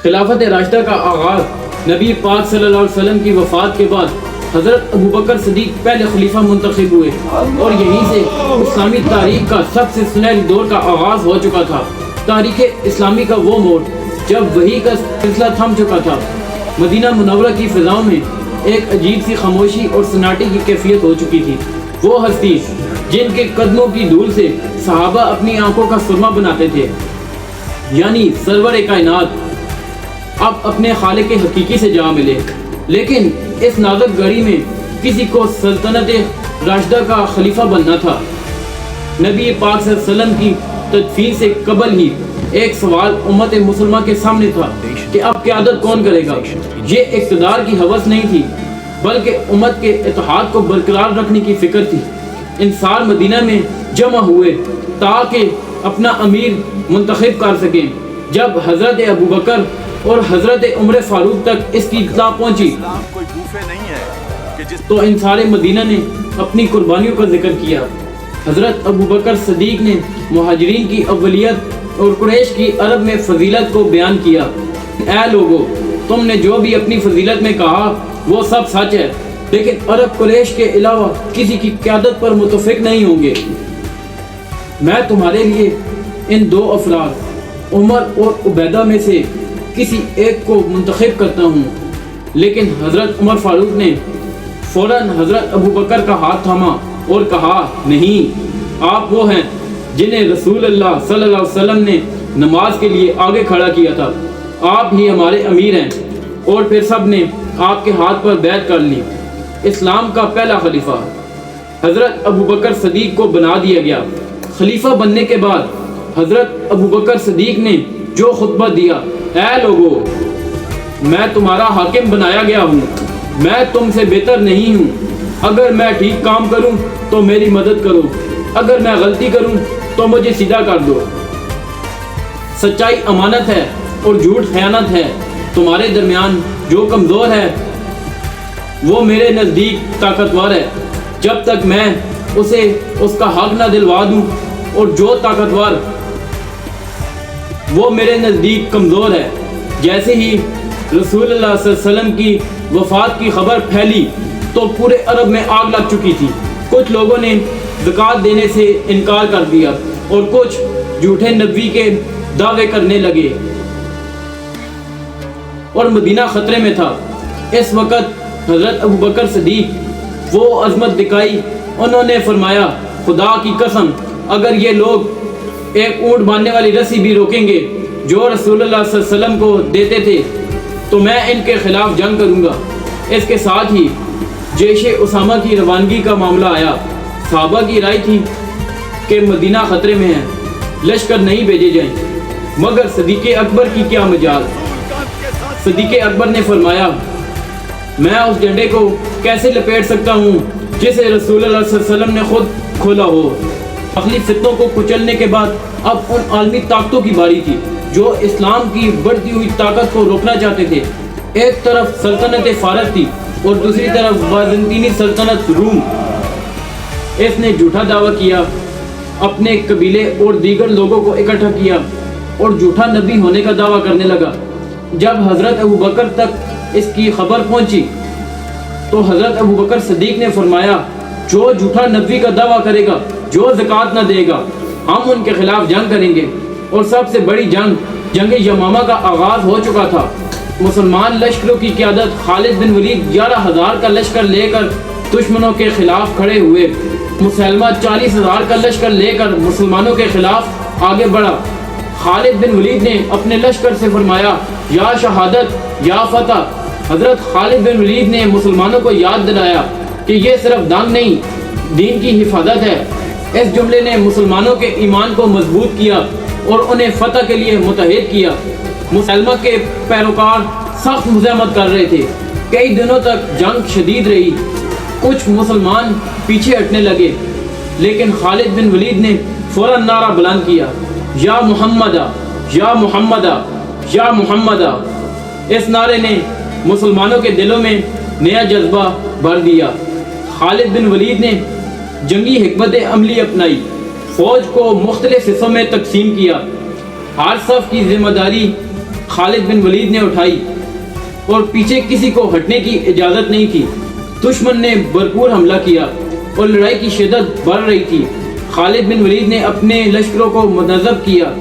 خلافت راشدہ کا آغاز نبی پاک صلی اللہ علیہ وسلم کی وفات کے بعد حضرت ابوبکر صدیق پہلے خلیفہ منتخب ہوئے اور یہیں سے اسلامی تاریخ کا سب سے سنہری دور کا آغاز ہو چکا تھا۔ تاریخ اسلامی کا وہ موڑ جب وحی کا سلسلہ تھم چکا تھا۔ مدینہ منورہ کی فضاؤں میں ایک عجیب سی خاموشی اور سناٹے کی کیفیت ہو چکی تھی۔ وہ ہستی جن کے قدموں کی دھول سے صحابہ اپنی آنکھوں کا سرما بناتے تھے، یعنی سرور کائنات، اب اپنے خالق حقیقی سے جا ملے۔ لیکن اس نازک گھڑی میں کسی کو سلطنت راشدہ کا خلیفہ بننا تھا۔ نبی پاک صلی اللہ علیہ وسلم کی تدفین سے قبل ہی ایک سوال امت مسلمہ کے سامنے تھا کہ اب قیادت کون کرے گا۔ یہ اقتدار کی ہوس نہیں تھی بلکہ امت کے اتحاد کو برقرار رکھنے کی فکر تھی۔ انصار مدینہ میں جمع ہوئے تاکہ اپنا امیر منتخب کر سکیں۔ جب حضرت ابوبکر اور حضرت عمر فاروق تک اس کی اطلاع پہنچی تو انصار مدینہ نے اپنی قربانیوں کا ذکر کیا۔ حضرت ابوبکر صدیق نے مہاجرین کی اولیت اور قریش کی عرب میں فضیلت کو بیان کیا۔ اے لوگو، تم نے جو بھی اپنی فضیلت میں کہا وہ سب سچ ہے، لیکن عرب قریش کے علاوہ کسی کی قیادت پر متفق نہیں ہوں گے۔ میں تمہارے لیے ان دو افراد عمر اور عبیدہ میں سے کسی ایک کو منتخب کرتا ہوں۔ لیکن حضرت عمر فاروق نے فوراً حضرت ابوبکر کا ہاتھ تھاما اور کہا، نہیں، آپ وہ ہیں جنہیں رسول اللہ صلی اللہ علیہ وسلم نے نماز کے لیے آگے کھڑا کیا تھا، آپ ہی ہمارے امیر ہیں۔ اور پھر سب نے آپ کے ہاتھ پر بیعت کر لی۔ اسلام کا پہلا خلیفہ حضرت ابوبکر صدیق کو بنا دیا گیا۔ خلیفہ بننے کے بعد حضرت ابوبکر صدیق نے جو خطبہ دیا، اے لوگو، میں تمہارا حاکم بنایا گیا ہوں، میں تم سے بہتر نہیں ہوں، اگر میں ٹھیک کام کروں تو میری مدد کرو، اگر میں غلطی کروں تو مجھے سیدھا کر دو۔ سچائی امانت ہے اور جھوٹ خیانت ہے۔ تمہارے درمیان جو کمزور ہے وہ میرے نزدیک طاقتور ہے، جب تک میں اسے اس کا حق نہ دلوا دوں، اور جو طاقتور وہ میرے نزدیک کمزور ہے۔ جیسے ہی رسول اللہ صلی اللہ علیہ وسلم کی وفات کی خبر پھیلی تو پورے عرب میں آگ لگ چکی تھی۔ کچھ لوگوں نے زکوٰۃ دینے سے انکار کر دیا اور کچھ جھوٹے نبی کے دعوے کرنے لگے اور مدینہ خطرے میں تھا۔ اس وقت حضرت ابوبکر صدیق وہ عظمت دکھائی، انہوں نے فرمایا، خدا کی قسم، اگر یہ لوگ ایک اونٹ باندھنے والی رسی بھی روکیں گے جو رسول اللہ صلی اللہ علیہ وسلم کو دیتے تھے تو میں ان کے خلاف جنگ کروں گا۔ اس کے ساتھ ہی جیش اسامہ کی روانگی کا معاملہ آیا۔ صحابہ کی رائے تھی کہ مدینہ خطرے میں ہے، لشکر نہیں بھیجے جائیں، مگر صدیق اکبر کی کیا مجال۔ صدیق اکبر نے فرمایا، میں اس جھنڈے کو کیسے لپیٹ سکتا ہوں جسے رسول اللہ صلی اللہ علیہ وسلم نے خود کھولا ہو۔ اخلی فتنوں کو کچلنے کے بعد اب ان عالمی طاقتوں کی باری تھی جو اسلام کی بڑھتی ہوئی طاقت کو روکنا چاہتے تھے۔ ایک طرف سلطنت فارس تھی اور دوسری طرف بازنطینی سلطنت روم۔ اس نے جھوٹا دعویٰ کیا، اپنے قبیلے اور دیگر لوگوں کو اکٹھا کیا اور جھوٹا نبی ہونے کا دعویٰ کرنے لگا۔ جب حضرت ابوبکر تک اس کی خبر پہنچی تو حضرت ابوبکر صدیق نے فرمایا، جو جھوٹا نبی کا دعویٰ کرے گا، جو زکوٰۃ نہ دے گا، ہم ان کے خلاف جنگ کریں گے۔ اور سب سے بڑی جنگ یمامہ کا آغاز ہو چکا تھا۔ مسلمان لشکروں کی قیادت خالد بن ولید 11,000 کا لشکر لے کر دشمنوں کے خلاف کھڑے ہوئے۔ مسلمہ 40,000 کا لشکر لے کر مسلمانوں کے خلاف آگے بڑھا۔ خالد بن ولید نے اپنے لشکر سے فرمایا، یا شہادت یا فتح۔ حضرت خالد بن ولید نے مسلمانوں کو یاد دلایا کہ یہ صرف دم نہیں، دین کی حفاظت ہے۔ اس جملے نے مسلمانوں کے ایمان کو مضبوط کیا اور انہیں فتح کے لیے متحد کیا۔ مسلمہ کے پیروکار سخت مزاحمت کر رہے تھے۔ کئی دنوں تک جنگ شدید رہی، کچھ مسلمان پیچھے ہٹنے لگے، لیکن خالد بن ولید نے فوراً نعرہ بلند کیا، یا محمدہ، یا محمدہ، یا محمدہ۔ اس نعرے نے مسلمانوں کے دلوں میں نیا جذبہ بھر دیا۔ خالد بن ولید نے جنگی حکمت عملی اپنائی، فوج کو مختلف حصوں میں تقسیم کیا، ہر صف کی ذمہ داری خالد بن ولید نے اٹھائی اور پیچھے کسی کو ہٹنے کی اجازت نہیں تھی۔ دشمن نے بھرپور حملہ کیا اور لڑائی کی شدت بڑھ رہی تھی۔ خالد بن ولید نے اپنے لشکروں کو منظم کیا